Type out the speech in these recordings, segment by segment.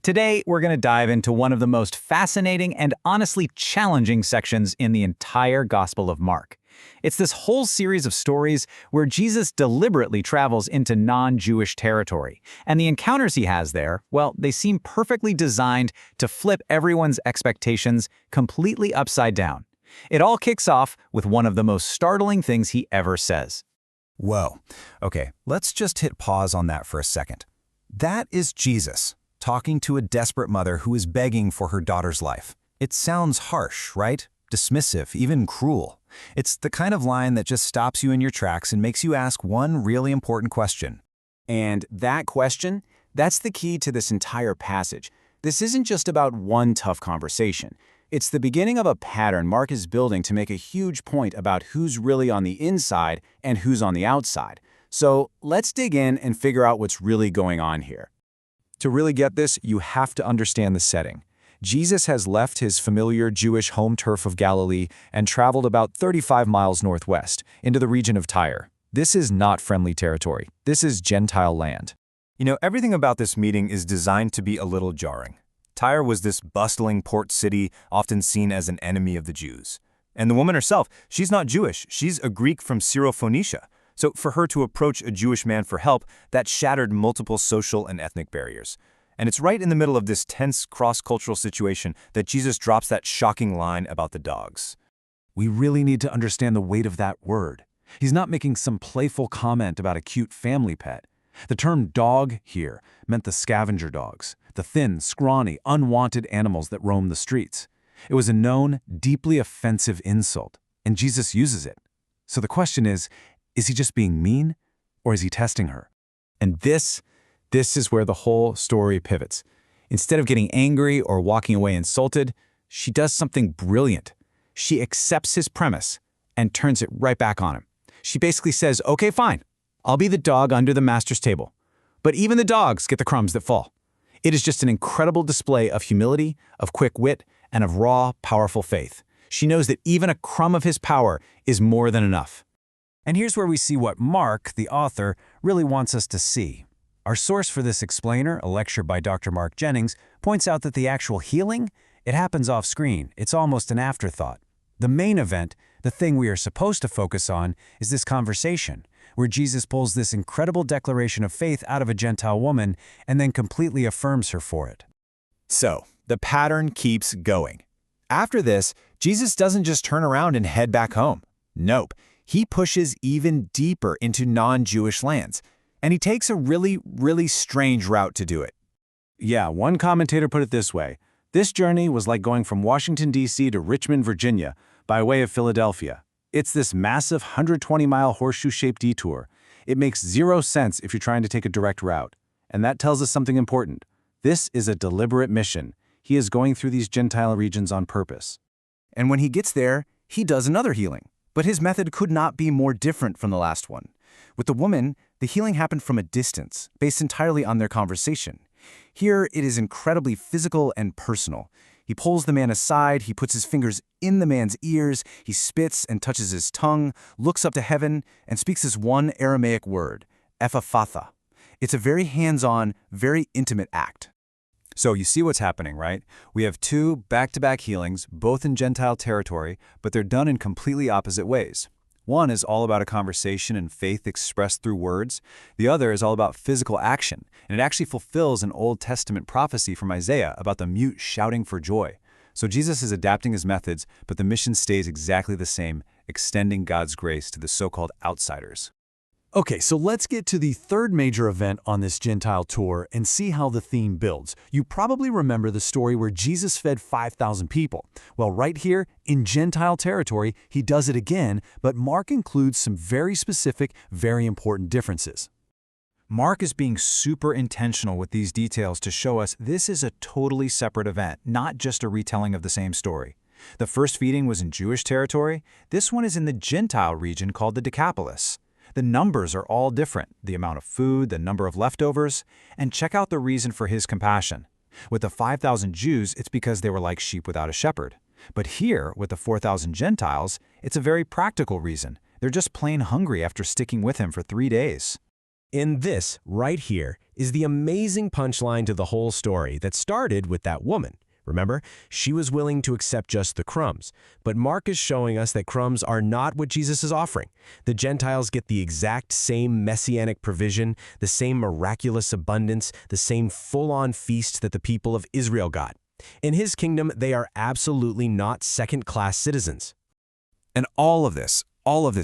Today, we're going to dive into one of the most fascinating and honestly challenging sections in the entire Gospel of Mark. It's this whole series of stories where Jesus deliberately travels into non-Jewish territory, and the encounters he has there, well, they seem perfectly designed to flip everyone's expectations completely upside down. It all kicks off with one of the most startling things he ever says. Whoa. Okay, let's just hit pause on that for a second. That is Jesus, talking to a desperate mother who is begging for her daughter's life. It sounds harsh, right? Dismissive, even cruel. It's the kind of line that just stops you in your tracks and makes you ask one really important question. And that question, that's the key to this entire passage. This isn't just about one tough conversation. It's the beginning of a pattern Mark is building to make a huge point about who's really on the inside and who's on the outside. So let's dig in and figure out what's really going on here. To really get this, you have to understand the setting. Jesus has left his familiar Jewish home turf of Galilee and traveled about 35 miles northwest, into the region of Tyre. This is not friendly territory. This is Gentile land. You know, everything about this meeting is designed to be a little jarring. Tyre was this bustling port city, often seen as an enemy of the Jews. And the woman herself, she's not Jewish. She's a Greek from Syrophoenicia. So for her to approach a Jewish man for help, that shattered multiple social and ethnic barriers. And it's right in the middle of this tense cross-cultural situation that Jesus drops that shocking line about the dogs. We really need to understand the weight of that word. He's not making some playful comment about a cute family pet. The term dog here meant the scavenger dogs, the thin, scrawny, unwanted animals that roam the streets. It was a known, deeply offensive insult, and Jesus uses it. So the question is he just being mean, or is he testing her? And this is where the whole story pivots. Instead of getting angry or walking away insulted, she does something brilliant. She accepts his premise and turns it right back on him. She basically says, okay, fine, I'll be the dog under the master's table. But even the dogs get the crumbs that fall. It is just an incredible display of humility, of quick wit, and of raw, powerful faith. She knows that even a crumb of his power is more than enough. And here's where we see what Mark, the author, really wants us to see. Our source for this explainer, a lecture by Dr. Mark Jennings, points out that the actual healing, it happens off-screen. It's almost an afterthought. The main event, the thing we are supposed to focus on, is this conversation, where Jesus pulls this incredible declaration of faith out of a Gentile woman and then completely affirms her for it. So, the pattern keeps going. After this, Jesus doesn't just turn around and head back home. Nope, he pushes even deeper into non-Jewish lands. And he takes a really strange route to do it. Yeah, one commentator put it this way. This journey was like going from Washington, D.C. to Richmond, Virginia, by way of Philadelphia. It's this massive 120-mile horseshoe-shaped detour. It makes zero sense if you're trying to take a direct route. And that tells us something important. This is a deliberate mission. He is going through these Gentile regions on purpose. And when he gets there, he does another healing. But his method could not be more different from the last one. With the woman, the healing happened from a distance, based entirely on their conversation. Here, it is incredibly physical and personal. He pulls the man aside, he puts his fingers in the man's ears, he spits and touches his tongue, looks up to heaven, and speaks this one Aramaic word, Ephatha. It's a very hands-on, very intimate act. So you see what's happening, right? We have two back-to-back healings, both in Gentile territory, but they're done in completely opposite ways. One is all about a conversation and faith expressed through words. The other is all about physical action, and it actually fulfills an Old Testament prophecy from Isaiah about the mute shouting for joy. So Jesus is adapting his methods, but the mission stays exactly the same, extending God's grace to the so-called outsiders. Okay, so let's get to the third major event on this Gentile tour and see how the theme builds. You probably remember the story where Jesus fed 5,000 people. Well, right here, in Gentile territory, he does it again, but Mark includes some very specific, very important differences. Mark is being super intentional with these details to show us this is a totally separate event, not just a retelling of the same story. The first feeding was in Jewish territory. This one is in the Gentile region called the Decapolis. The numbers are all different, the amount of food, the number of leftovers, and check out the reason for his compassion. With the 5,000 Jews, it's because they were like sheep without a shepherd. But here, with the 4,000 Gentiles, it's a very practical reason. They're just plain hungry after sticking with him for 3 days. And this, right here, is the amazing punchline to the whole story that started with that woman. Remember, she was willing to accept just the crumbs. But Mark is showing us that crumbs are not what Jesus is offering. The Gentiles get the exact same messianic provision, the same miraculous abundance, the same full-on feast that the people of Israel got. In his kingdom, they are absolutely not second-class citizens. And all of this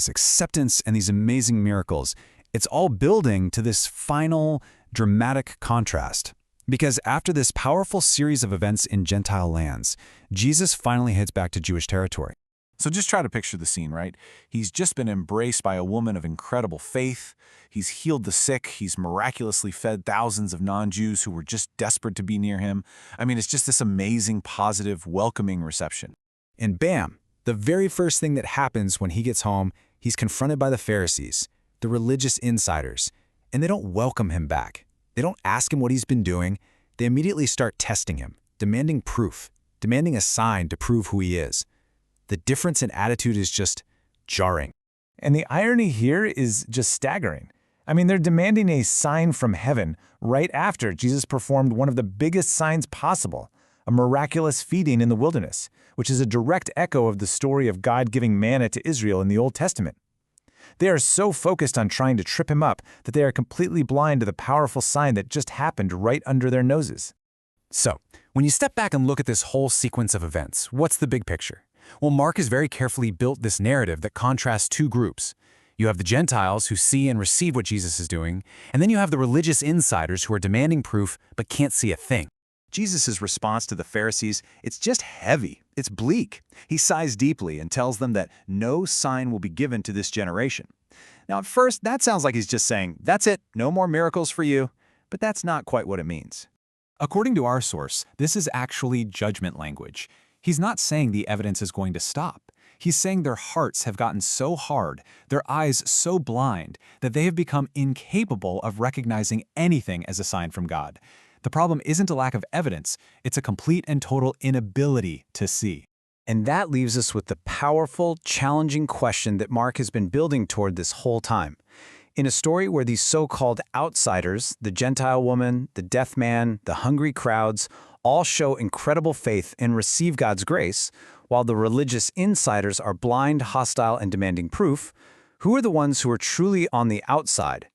acceptance and these amazing miracles, it's all building to this final dramatic contrast. Because after this powerful series of events in Gentile lands, Jesus finally heads back to Jewish territory. So just try to picture the scene, right? He's just been embraced by a woman of incredible faith. He's healed the sick. He's miraculously fed thousands of non-Jews who were just desperate to be near him. I mean, it's just this amazing, positive, welcoming reception. And bam, the very first thing that happens when he gets home, he's confronted by the Pharisees, the religious insiders, and they don't welcome him back. They don't ask him what he's been doing. They immediately start testing him, demanding proof, demanding a sign to prove who he is. The difference in attitude is just jarring. And the irony here is just staggering. I mean, they're demanding a sign from heaven right after Jesus performed one of the biggest signs possible, a miraculous feeding in the wilderness, which is a direct echo of the story of God giving manna to Israel in the Old Testament. They are so focused on trying to trip him up that they are completely blind to the powerful sign that just happened right under their noses. So, when you step back and look at this whole sequence of events, what's the big picture? Well, Mark has very carefully built this narrative that contrasts two groups. You have the Gentiles who see and receive what Jesus is doing, and then you have the religious insiders who are demanding proof but can't see a thing. Jesus' response to the Pharisees, it's just heavy. It's bleak. He sighs deeply and tells them that no sign will be given to this generation. Now, at first, that sounds like he's just saying, that's it, no more miracles for you. But that's not quite what it means. According to our source, this is actually judgment language. He's not saying the evidence is going to stop. He's saying their hearts have gotten so hard, their eyes so blind, that they have become incapable of recognizing anything as a sign from God. The problem isn't a lack of evidence, it's a complete and total inability to see. And that leaves us with the powerful, challenging question that Mark has been building toward this whole time. In a story where these so-called outsiders, the Gentile woman, the deaf man, the hungry crowds, all show incredible faith and receive God's grace, while the religious insiders are blind, hostile, and demanding proof, who are the ones who are truly on the outside,